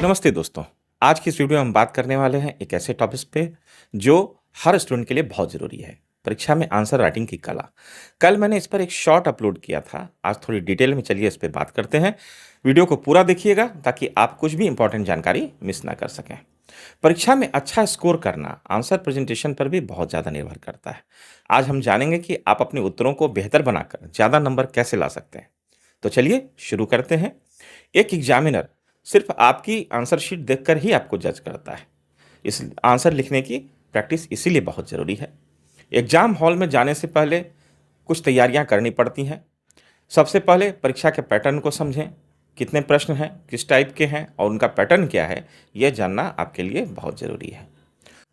नमस्ते दोस्तों। आज की इस वीडियो में हम बात करने वाले हैं एक ऐसे टॉपिक पे जो हर स्टूडेंट के लिए बहुत ज़रूरी है, परीक्षा में आंसर राइटिंग की कला। कल मैंने इस पर एक शॉर्ट अपलोड किया था, आज थोड़ी डिटेल में चलिए इस पे बात करते हैं। वीडियो को पूरा देखिएगा ताकि आप कुछ भी इंपॉर्टेंट जानकारी मिस ना कर सकें। परीक्षा में अच्छा स्कोर करना आंसर प्रेजेंटेशन पर भी बहुत ज़्यादा निर्भर करता है। आज हम जानेंगे कि आप अपने उत्तरों को बेहतर बनाकर ज़्यादा नंबर कैसे ला सकते हैं। तो चलिए शुरू करते हैं। एक एग्जामिनर सिर्फ आपकी आंसर शीट देखकर ही आपको जज करता है। इस आंसर लिखने की प्रैक्टिस इसीलिए बहुत ज़रूरी है। एग्जाम हॉल में जाने से पहले कुछ तैयारियां करनी पड़ती हैं। सबसे पहले परीक्षा के पैटर्न को समझें, कितने प्रश्न हैं, किस टाइप के हैं और उनका पैटर्न क्या है, यह जानना आपके लिए बहुत ज़रूरी है।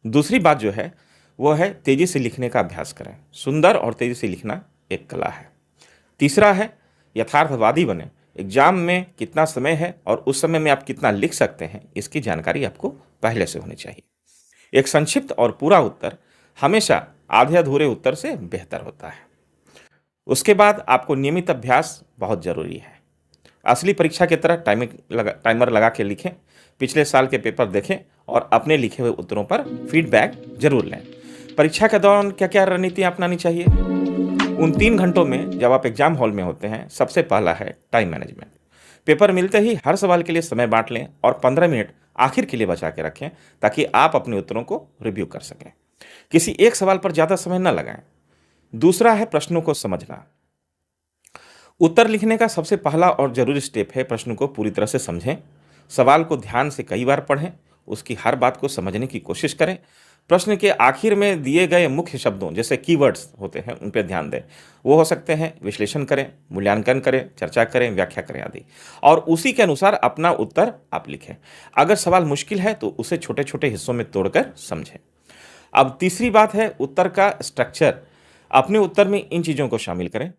दूसरी बात जो है वो है तेज़ी से लिखने का अभ्यास करें। सुंदर और तेज़ी से लिखना एक कला है। तीसरा है यथार्थवादी बने। एग्जाम में कितना समय है और उस समय में आप कितना लिख सकते हैं, इसकी जानकारी आपको पहले से होनी चाहिए। एक संक्षिप्त और पूरा उत्तर हमेशा आधे अधूरे उत्तर से बेहतर होता है। उसके बाद आपको नियमित अभ्यास बहुत ज़रूरी है। असली परीक्षा की तरह टाइमर लगा के लिखें, पिछले साल के पेपर देखें और अपने लिखे हुए उत्तरों पर फीडबैक जरूर लें। परीक्षा के दौरान क्या क्या रणनीतियाँ अपनानी चाहिए? उन 3 घंटों में जब आप एग्जाम हॉल में होते हैं, सबसे पहला है टाइम मैनेजमेंट। पेपर मिलते ही हर सवाल के लिए समय बांट लें और 15 मिनट आखिर के लिए बचा के रखें ताकि आप अपने उत्तरों को रिव्यू कर सकें। किसी एक सवाल पर ज़्यादा समय न लगाएं। दूसरा है प्रश्नों को समझना। उत्तर लिखने का सबसे पहला और जरूरी स्टेप है प्रश्न को पूरी तरह से समझें। सवाल को ध्यान से कई बार पढ़ें, उसकी हर बात को समझने की कोशिश करें। प्रश्न के आखिर में दिए गए मुख्य शब्दों जैसे कीवर्ड्स होते हैं उन पर ध्यान दें। वो हो सकते हैं विश्लेषण करें, मूल्यांकन करें, चर्चा करें, व्याख्या करें आदि, और उसी के अनुसार अपना उत्तर आप लिखें। अगर सवाल मुश्किल है तो उसे छोटे छोटे हिस्सों में तोड़कर समझें। अब तीसरी बात है उत्तर का स्ट्रक्चर। अपने उत्तर में इन चीज़ों को शामिल करें।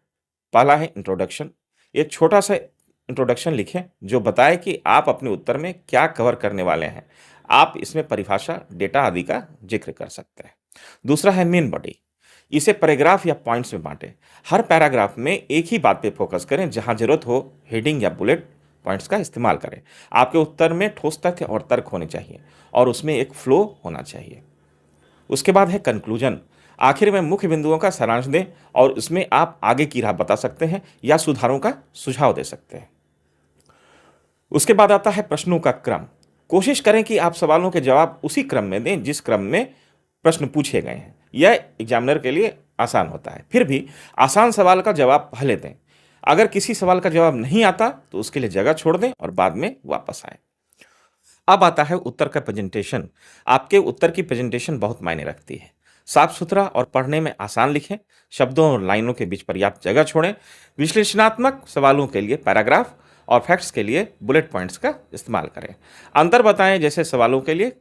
पहला है इंट्रोडक्शन। एक छोटा सा इंट्रोडक्शन लिखें जो बताए कि आप अपने उत्तर में क्या कवर करने वाले हैं। आप इसमें परिभाषा, डेटा आदि का जिक्र कर सकते हैं। दूसरा है मेन बॉडी। इसे पैराग्राफ या पॉइंट्स में बांटें। हर पैराग्राफ में एक ही बात पे फोकस करें। जहां जरूरत हो हेडिंग या बुलेट पॉइंट्स का इस्तेमाल करें। आपके उत्तर में ठोस तथ्य और तर्क होने चाहिए और उसमें एक फ्लो होना चाहिए। उसके बाद है कंक्लूजन। आखिर में मुख्य बिंदुओं का सारांश दें और उसमें आप आगे की राह बता सकते हैं या सुधारों का सुझाव दे सकते हैं। उसके बाद आता है प्रश्नों का क्रम। कोशिश करें कि आप सवालों के जवाब उसी क्रम में दें जिस क्रम में प्रश्न पूछे गए हैं। यह एग्जामिनर के लिए आसान होता है। फिर भी आसान सवाल का जवाब पहले दें। अगर किसी सवाल का जवाब नहीं आता तो उसके लिए जगह छोड़ दें और बाद में वापस आए। अब आता है उत्तर का प्रेजेंटेशन। आपके उत्तर की प्रेजेंटेशन बहुत मायने रखती है। साफ सुथरा और पढ़ने में आसान लिखें। शब्दों और लाइनों के बीच पर्याप्त जगह छोड़ें। विश्लेषणात्मक सवालों के लिए पैराग्राफ और फैक्ट्स के लिए बुलेट पॉइंट्स का इस्तेमाल करें। अंतर बताएं, जैसे सवालों के लिए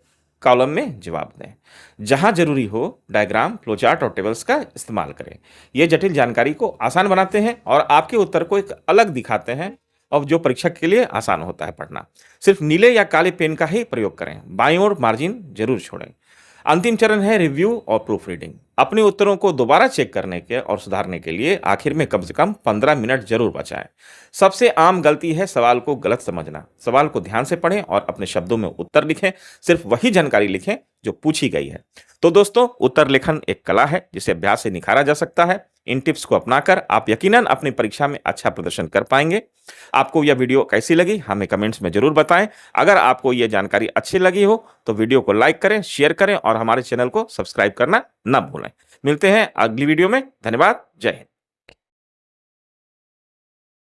कॉलम में जवाब दें। जहां जरूरी हो डायग्राम, फ्लोचार्ट और टेबल्स का इस्तेमाल करें। ये जटिल जानकारी को आसान बनाते हैं और आपके उत्तर को एक अलग दिखाते हैं और जो परीक्षा के लिए आसान होता है पढ़ना। सिर्फ नीले या काले पेन का ही प्रयोग करें। बाईं ओर मार्जिन जरूर छोड़ें। अंतिम चरण है रिव्यू और प्रूफ रीडिंग। अपने उत्तरों को दोबारा चेक करने के और सुधारने के लिए आखिर में कम से कम 15 मिनट जरूर बचाएं। सबसे आम गलती है सवाल को गलत समझना। सवाल को ध्यान से पढ़ें और अपने शब्दों में उत्तर लिखें। सिर्फ वही जानकारी लिखें जो पूछी गई है। तो दोस्तों, उत्तर लेखन एक कला है जिसे अभ्यास से निखारा जा सकता है। इन टिप्स को अपनाकर आप यकीनन अपनी परीक्षा में अच्छा प्रदर्शन कर पाएंगे। आपको यह वीडियो कैसी लगी हमें कमेंट्स में जरूर बताएं। अगर आपको यह जानकारी अच्छी लगी हो तो वीडियो को लाइक करें, शेयर करें और हमारे चैनल को सब्सक्राइब करना न भूलें। मिलते हैं अगली वीडियो में। धन्यवाद। जय हिंद।